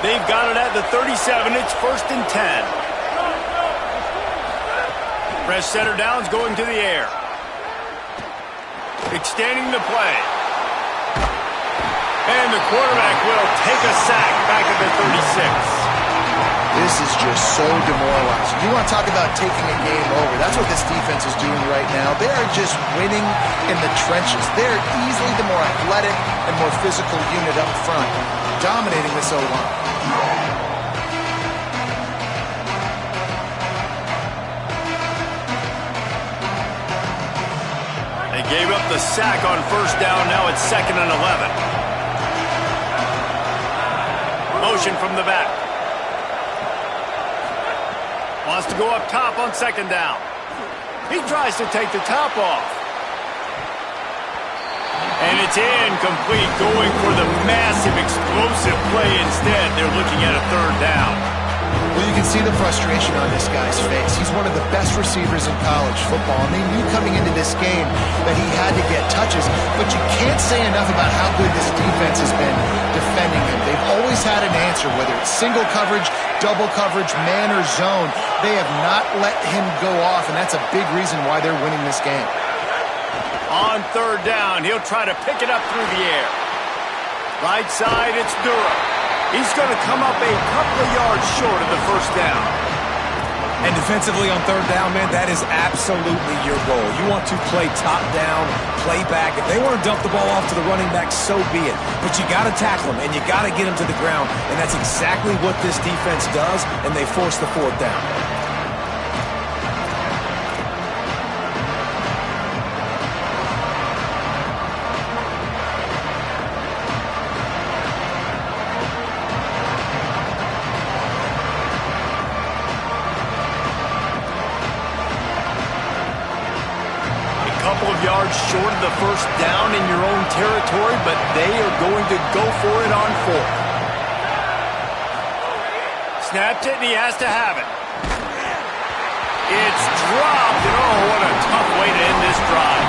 They've got it at the 37. It's 1st and 10. Fresh center downs going to the air. Extending the play. And the quarterback will take a sack back at the 36. This is just so demoralizing. You want to talk about taking a game over. That's what this defense is doing right now. They are just winning in the trenches. They're easily the more athletic and more physical unit up front, dominating this O-line. They gave up the sack on first down. Now it's 2nd and 11. Motion from the back. Wants to go up top on 2nd down. He tries to take the top off. And it's incomplete, going for the massive explosive play instead. They're looking at a 3rd down. Well, you can see the frustration on this guy's face. He's one of the best receivers in college football, and they knew coming into this game that he had to get touches, but you can't say enough about how good this defense has been defending him. They've always had an answer, whether it's single coverage, double coverage, man or zone. They have not let him go off, and that's a big reason why they're winning this game. On 3rd down, he'll try to pick it up through the air. Right side, it's Durham. He's going to come up a couple of yards short of the first down. And defensively on third down, man, that is absolutely your goal. You want to play top down, play back. If they want to dump the ball off to the running back, so be it. But you got to tackle them, and you got to get them to the ground. And that's exactly what this defense does, and they force the fourth down. Yards short of the first down in your own territory, but they are going to go for it on fourth. Snapped it, and he has to have it. It's dropped, and oh, what a tough way to end this drive.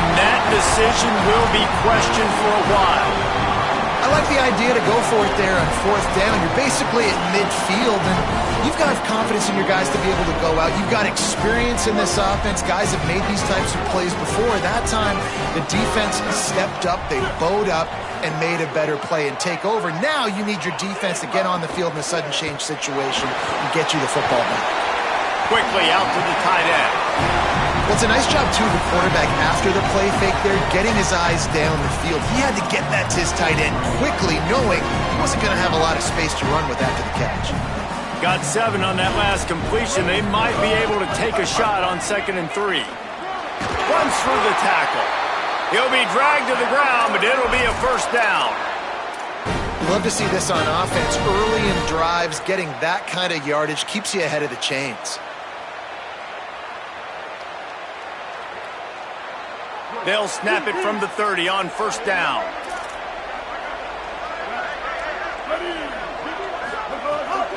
And that decision will be questioned for a while. I like the idea to go for it there on fourth down. You're basically at midfield, and you've got confidence in your guys to be able to go out. You've got experience in this offense. Guys have made these types of plays before. That time, the defense stepped up. They bowed up and made a better play and take over. Now you need your defense to get on the field in a sudden change situation and get you the football back. Quickly out to the tight end. Well, it's a nice job, too, the quarterback after the play fake there, getting his eyes down the field. He had to get that to his tight end quickly, knowing he wasn't going to have a lot of space to run with after the catch. Got 7 on that last completion. They might be able to take a shot on 2nd and 3. Runs through the tackle. He'll be dragged to the ground, but it'll be a first down. Love to see this on offense. Early in drives, getting that kind of yardage keeps you ahead of the chains. They'll snap it from the 30 on first down.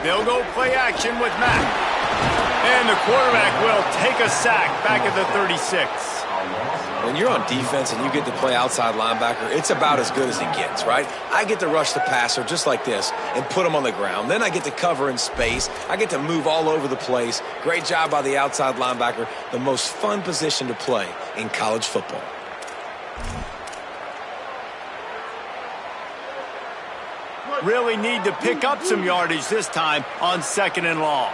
They'll go play action with Mack. And the quarterback will take a sack back at the 36. When you're on defense and you get to play outside linebacker, it's about as good as it gets, right? I get to rush the passer just like this and put him on the ground. Then I get to cover in space. I get to move all over the place. Great job by the outside linebacker. The most fun position to play in college football. Really need to pick up some yardage this time on 2nd and long.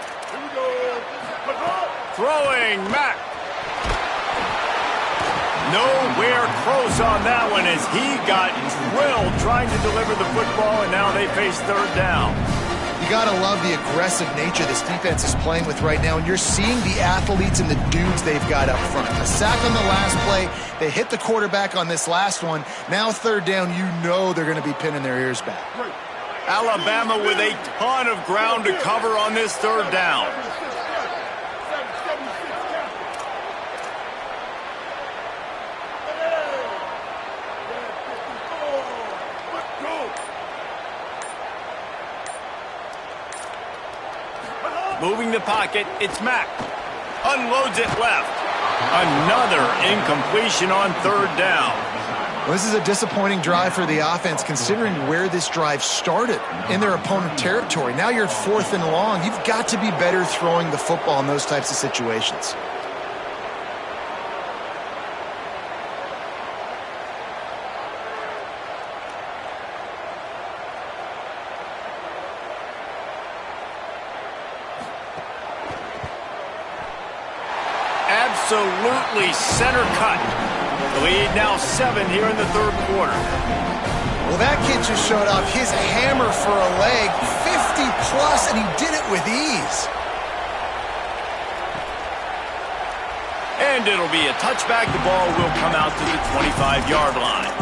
Throwing Mack. Nowhere close on that one as he got drilled trying to deliver the football, and now they face third down. You got to love the aggressive nature this defense is playing with right now, and you're seeing the athletes and the dudes they've got up front. A sack on the last play. They hit the quarterback on this last one. Now third down, you know they're going to be pinning their ears back. Alabama with a ton of ground to cover on this third down. Moving the pocket, it's Mack. Unloads it left. Another incompletion on third down. Well, this is a disappointing drive for the offense, considering where this drive started in their opponent territory. Now you're 4th and long. You've got to be better throwing the football in those types of situations. Absolutely center cut. The lead now 7 here in the third quarter. Well, that kid just showed off his hammer for a leg, 50-plus, and he did it with ease. And it'll be a touchback. The ball will come out to the 25-yard line.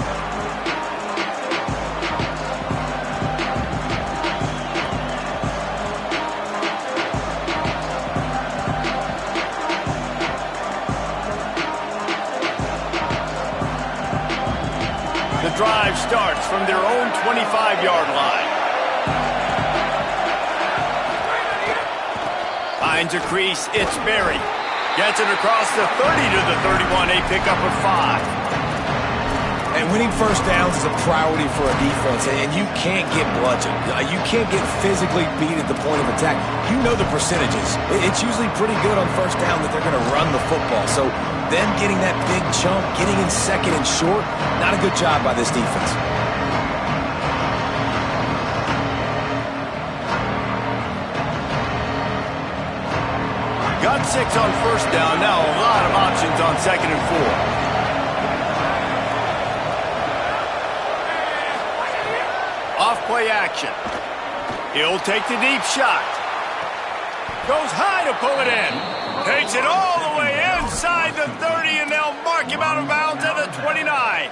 The drive starts from their own 25-yard line. Finds a crease, it's Berry. Gets it across the 30 to the 31, a pickup of 5. And winning first downs is a priority for a defense, and you can't get bludgeoned. You can't get physically beat at the point of attack. You know the percentages. It's usually pretty good on first down that they're going to run the football. So then getting that big chunk, getting in second and short, not a good job by this defense. Got 6 on first down. Now a lot of options on 2nd and 4. Off play action. He'll take the deep shot. Goes high to pull it in. Takes it all the way inside the 30, and they'll mark him out of bounds at the 29.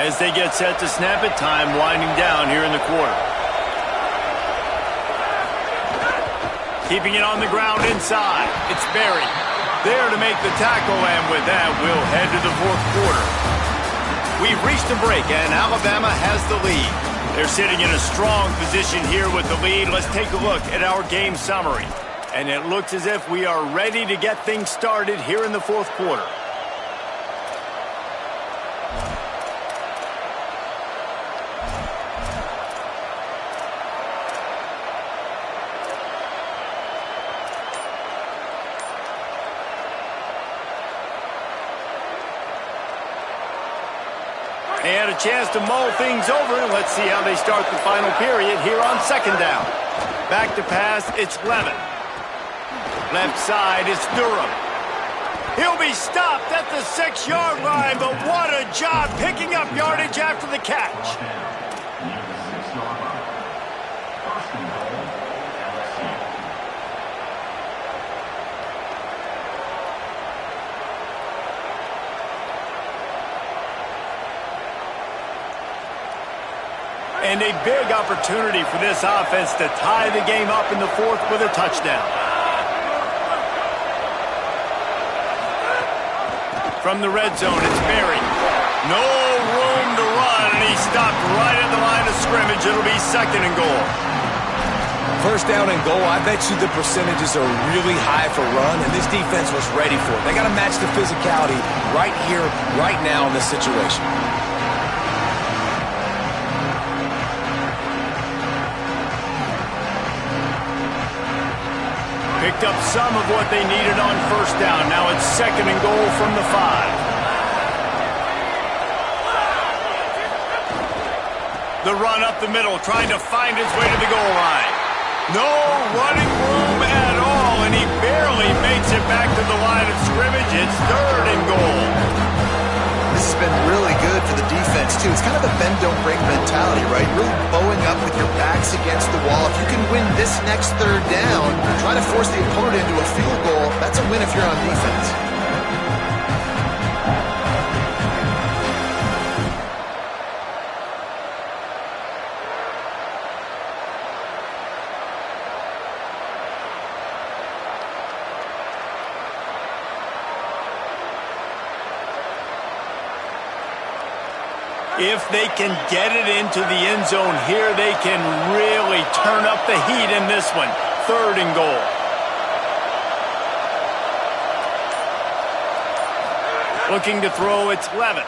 As they get set to snap it, time winding down here in the quarter. Keeping it on the ground inside. It's Berry. There to make the tackle, and with that, we'll head to the 4th quarter. We've reached a break, and Alabama has the lead. They're sitting in a strong position here with the lead. Let's take a look at our game summary. And it looks as if we are ready to get things started here in the 4th quarter. They had a chance to mull things over. Let's see how they start the final period here on 2nd down. Back to pass, it's Levin. Left side is Durham. He'll be stopped at the 6-yard line, but what a job picking up yardage after the catch. And a big opportunity for this offense to tie the game up in the 4th with a touchdown. From the red zone, it's Berry. No room to run, and he stopped right at the line of scrimmage. It'll be 2nd and goal. 1st down and goal, I bet you the percentages are really high for run, and this defense was ready for it. They got to match the physicality right here, right now in this situation. Picked up some of what they needed on 1st down. Now it's 2nd and goal from the 5. The run up the middle, trying to find his way to the goal line. No running room at all, and he barely makes it back to the line of scrimmage. It's 3rd and goal. This has been really good for the defense, too. It's kind of a bend-don't-break mentality, right? Really bowing up with your backs against the wall. If you can win this next 3rd down, try to force the opponent into a field goal, that's a win if you're on defense. If they can get it into the end zone here, they can really turn up the heat in this one. 3rd and goal. Looking to throw, it's Levin.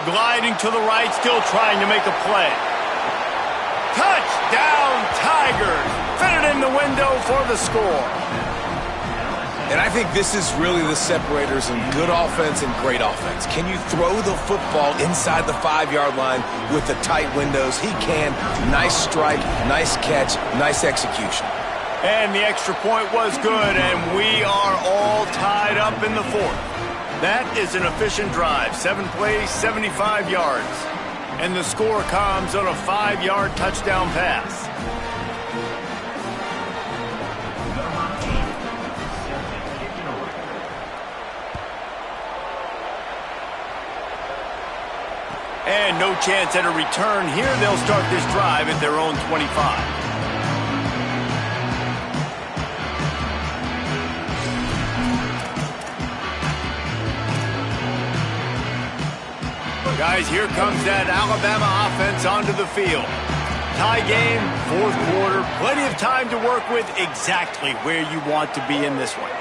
Gliding to the right, still trying to make a play. Touchdown, Tigers! Fitted in the window for the score. And I think this is really the separators in good offense and great offense. Can you throw the football inside the 5-yard line with the tight windows? He can. Nice strike, nice catch, nice execution. And the extra point was good, and we are all tied up in the 4th. That is an efficient drive. 7 plays, 75 yards. And the score comes on a 5-yard touchdown pass. And no chance at a return here. They'll start this drive at their own 25. Guys, here comes that Alabama offense onto the field. Tie game, 4th quarter, plenty of time to work with, exactly where you want to be in this one.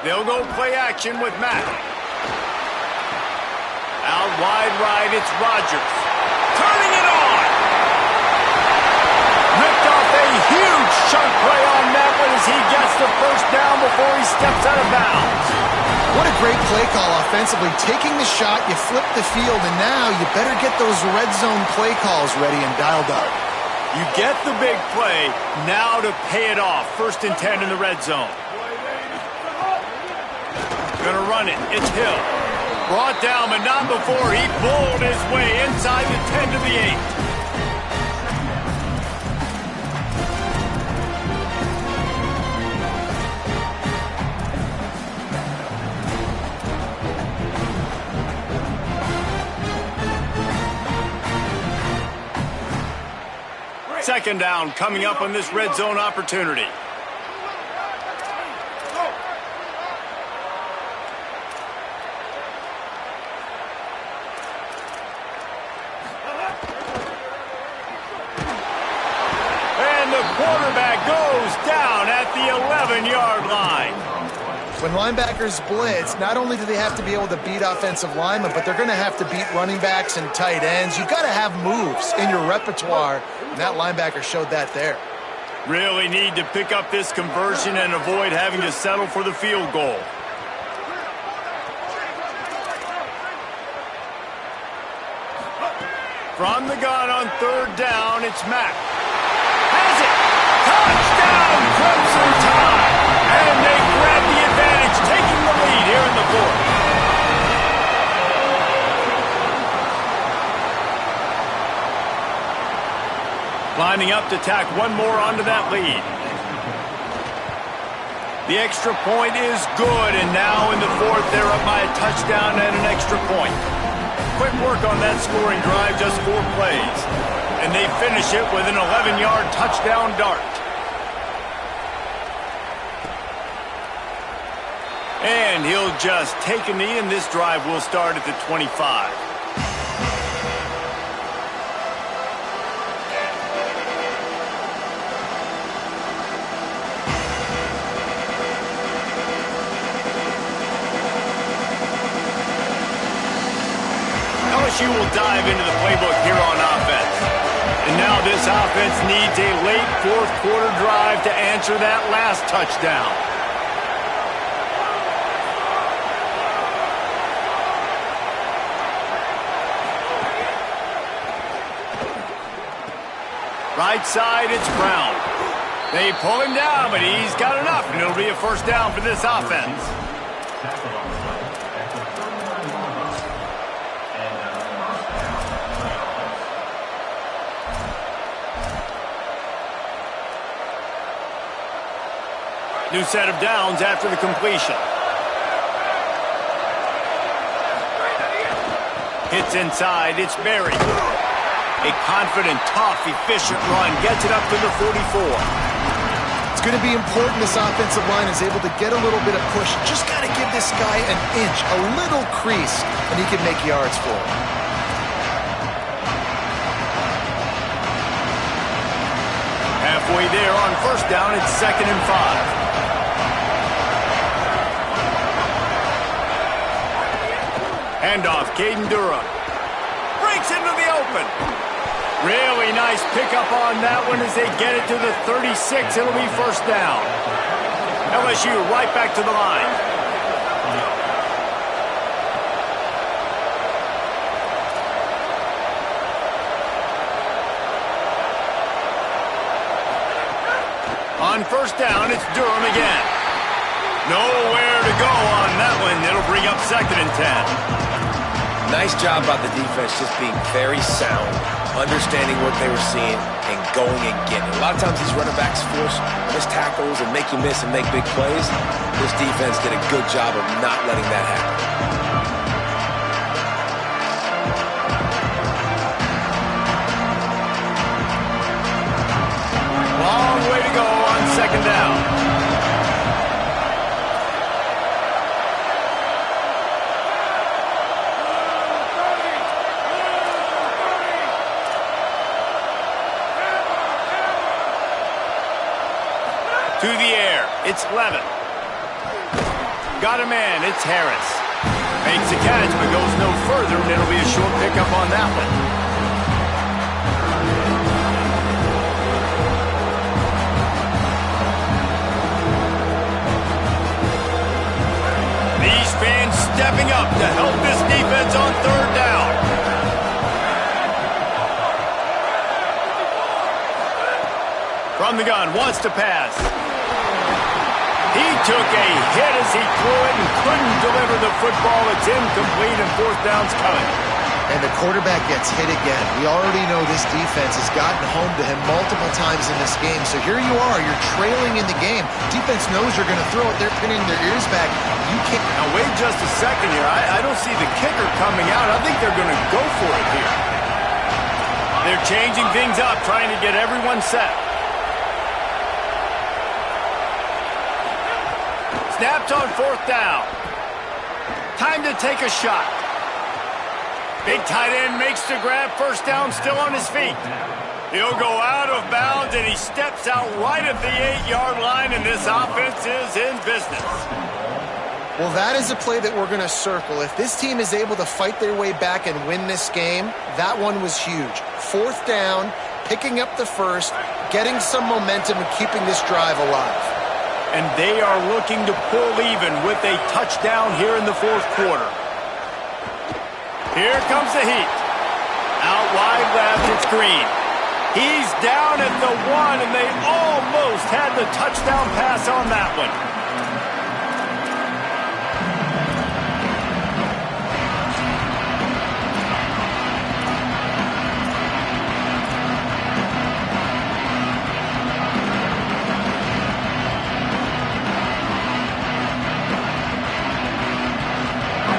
They'll go play action with Matt. Out wide right, it's Rodgers. Turning it on! he gets the first down before he steps out of bounds. What a great play call offensively. Taking the shot, you flip the field, and now you better get those red zone play calls ready and dialed up. You get the big play, now to pay it off. 1st and 10 in the red zone. Gonna run it. It's Hill. Brought down, but not before he bowled his way inside the 10 to the 8. Second down coming up on this red zone opportunity. And the quarterback goes down at the 11-yard line. When linebackers blitz, not only do they have to be able to beat offensive linemen, but they're going to have to beat running backs and tight ends. You've got to have moves in your repertoire, and that linebacker showed that there. Really need to pick up this conversion and avoid having to settle for the field goal. From the gun on 3rd down, it's Mack. Has it! Touchdown, Crimson Tide! And they grab the advantage, taking the lead here in the 4th. Lining up to tack one more onto that lead. The extra point is good, and now in the 4th, they're up by a touchdown and an extra point. Quick work on that scoring drive, just 4 plays. And they finish it with an 11-yard touchdown dart. And he'll just take a knee, and this drive will start at the 25. LSU will dive into the playbook here on offense. And now this offense needs a late 4th quarter drive to answer that last touchdown. Right side, it's Brown. They pull him down, but he's got enough, and it'll be a first down for this offense. New set of downs after the completion. Hits inside, it's Berry. A confident, tough, efficient run gets it up to the 44. It's going to be important this offensive line is able to get a little bit of push. Just got to give this guy an inch, a little crease, and he can make yards for it. Halfway there on 1st down, it's 2nd and 5. Handoff, Caden Durham. Breaks into the open. Really nice pickup on that one as they get it to the 36. It'll be first down. LSU right back to the line. On 1st down, it's Durham again. Nowhere to go on that one. It'll bring up 2nd and 10. Nice job by the defense just being very sound, understanding what they were seeing, and going and getting it. A lot of times these running backs force missed tackles and make you miss and make big plays. This defense did a good job of not letting that happen. Long way to go on 2nd down. To the air, it's Levin. Got a man, it's Harris. Makes the catch, but goes no further, and it'll be a short pickup on that one. to help this defense on third down. From the gun, wants to pass. He took a hit as he threw it and couldn't deliver the football. It's incomplete and fourth down's coming. And the quarterback gets hit again. We already know this defense has gotten home to him multiple times in this game. So here you are, you're trailing in the game. Defense knows you're going to throw it. They're pinning their ears back. You can't. Now wait just a second here. I don't see the kicker coming out. I think they're going to go for it here. They're changing things up, trying to get everyone set. Snapped on fourth down. Time to take a shot. Big tight end makes the grab. First down, still on his feet. He'll go out of bounds, and he steps out right at the 8-yard line, and this offense is in business. Well, that is a play that we're going to circle. If this team is able to fight their way back and win this game, that one was huge. Fourth down, picking up the first, getting some momentum and keeping this drive alive. And they are looking to pull even with a touchdown here in the fourth quarter. Here comes the heat. Out wide left, it's Green. He's down at the 1, and they almost had the touchdown pass on that one.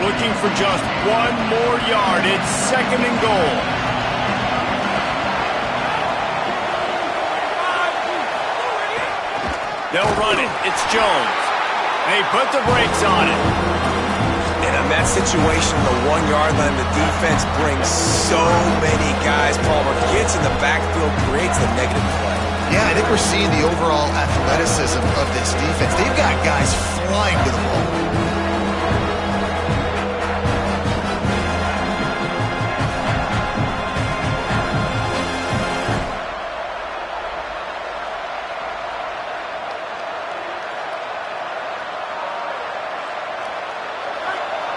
Looking for just one more yard. It's second and goal. They'll run it. It's Jones. They put the brakes on it. And in that situation, the 1-yard line, the defense brings so many guys. Palmer gets in the backfield, creates the negative play. Yeah, I think we're seeing the overall athleticism of this defense. They've got guys flying to the ball.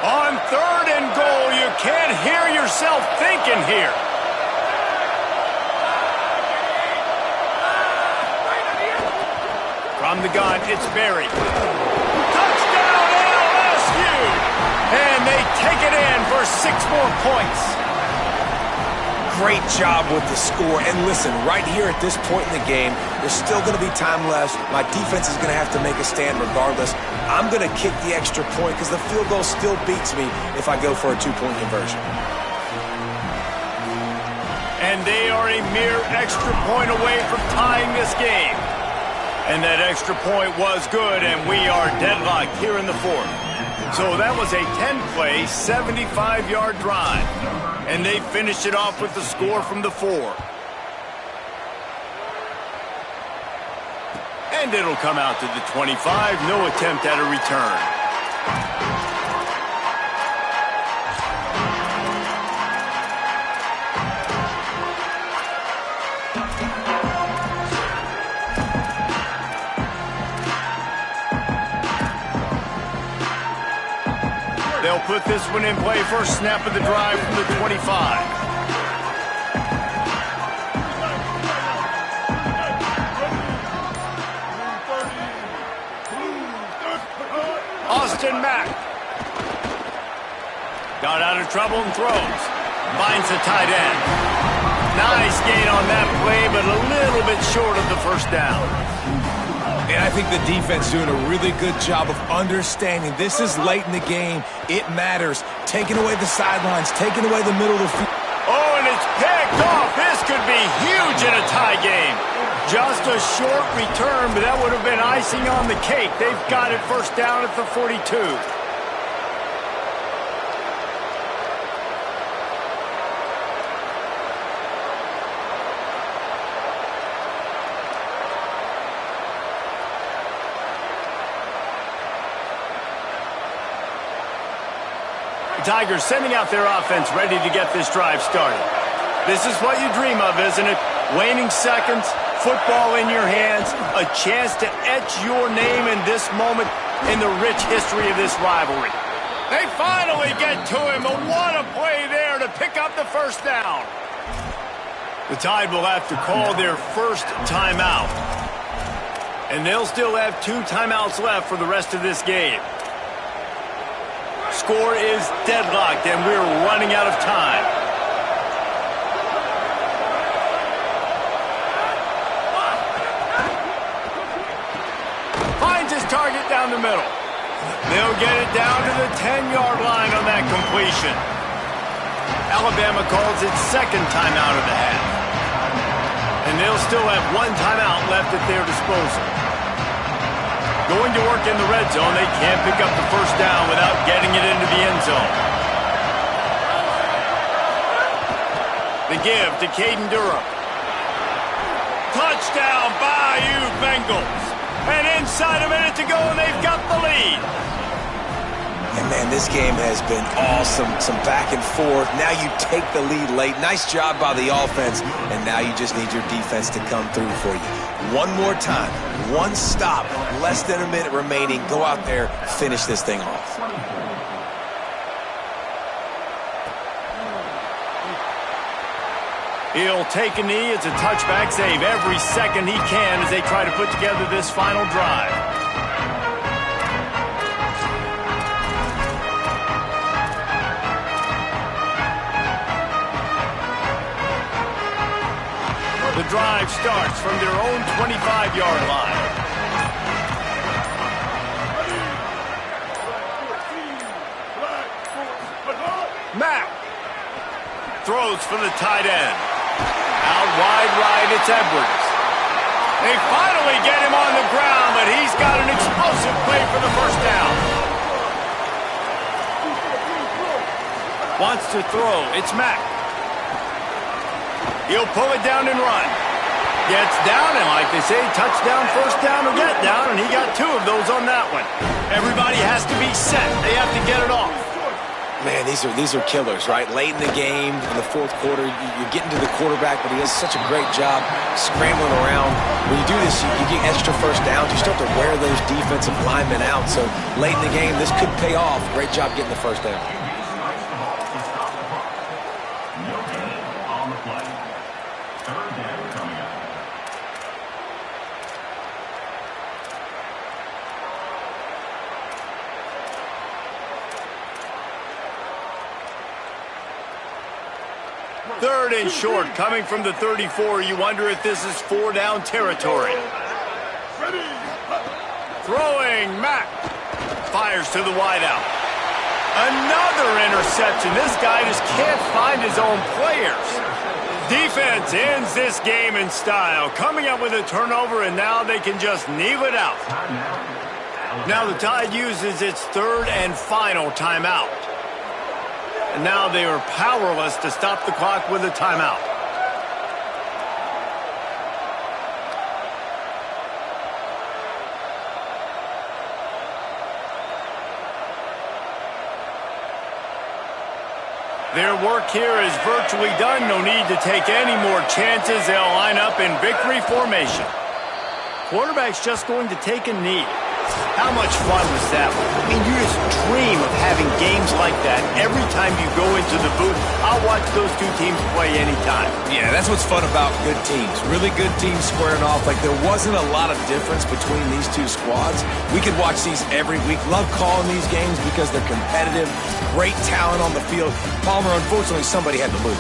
On third and goal, you can't hear yourself thinking here. From the gun, it's Berry. Touchdown LSU! And they take it in for 6 more points. Great job with the score. And listen, right here at this point in the game, there's still going to be time left. My defense is going to have to make a stand regardless. I'm going to kick the extra point because the field goal still beats me if I go for a 2-point conversion. And they are a mere extra point away from tying this game. And that extra point was good, and we are deadlocked here in the fourth. So that was a 10-play, 75-yard drive. And they finished it off with the score from the 4. And it'll come out to the 25. No attempt at a return. They'll put this one in play. First snap of the drive from the 25. Austin Mack. Got out of trouble and throws. Finds the tight end. Nice gain on that play, but a little bit short of the first down. And I think the defense doing a really good job of understanding this is late in the game. It matters. Taking away the sidelines, taking away the middle of the field. Oh, and it's picked off. This could be huge in a tie game. Just a short return, but that would have been icing on the cake. They've got it first down at the 42. The Tigers sending out their offense ready to get this drive started. This is what you dream of, isn't it? Waning seconds, football in your hands, a chance to etch your name in this moment in the rich history of this rivalry. They finally get to him, and what a play there to pick up the first down. The Tide will have to call their first timeout. And they'll still have 2 timeouts left for the rest of this game. Score is deadlocked, and we're running out of time. Finds his target down the middle. They'll get it down to the 10-yard line on that completion. Alabama calls its second timeout of the half. And they'll still have 1 timeout left at their disposal. Going to work in the red zone, they can't pick up the first down without getting it into the end zone. The give to Caden Durham. Touchdown, Bayou Bengals. And inside a minute to go, and they've got the lead. And, man, this game has been awesome. Some back and forth. Now you take the lead late. Nice job by the offense. And now you just need your defense to come through for you. One more time. 1 stop. Less than a minute remaining. Go out there. Finish this thing off. He'll take a knee. It's a touchback save every second he can as they try to put together this final drive. The drive starts from their own 25-yard line. Mack throws for the tight end. Out wide right, it's Edwards. They finally get him on the ground, but he's got an explosive play for the first down. Wants to throw, it's Mack. He'll pull it down and run. Gets down, and like they say, touchdown, first down, or get down, and he got 2 of those on that one. Everybody has to be set. They have to get it off. Man, these are killers, right? Late in the game, in the 4th quarter, you're getting to the quarterback, but he does such a great job scrambling around. When you do this, you get extra first downs. You start to wear those defensive linemen out. So late in the game, this could pay off. Great job getting the first down. Third and short, coming from the 34. You wonder if this is 4-down territory. Throwing, Mack. Fires to the wideout. Another interception. This guy just can't find his own players. Defense ends this game in style, coming up with a turnover, and now they can just kneel it out. Now the Tide uses its 3rd and final timeout. And now they are powerless to stop the clock with a timeout. Their work here is virtually done. No need to take any more chances. They'll line up in victory formation. Quarterback's just going to take a knee. How much fun was that? I mean, you just dream of having games like that every time you go into the booth. I'll watch those 2 teams play anytime. Yeah, that's what's fun about good teams. Really good teams squaring off. Like, there wasn't a lot of difference between these 2 squads. We could watch these every week. Love calling these games because they're competitive. Great talent on the field. Palmer, unfortunately, somebody had to lose.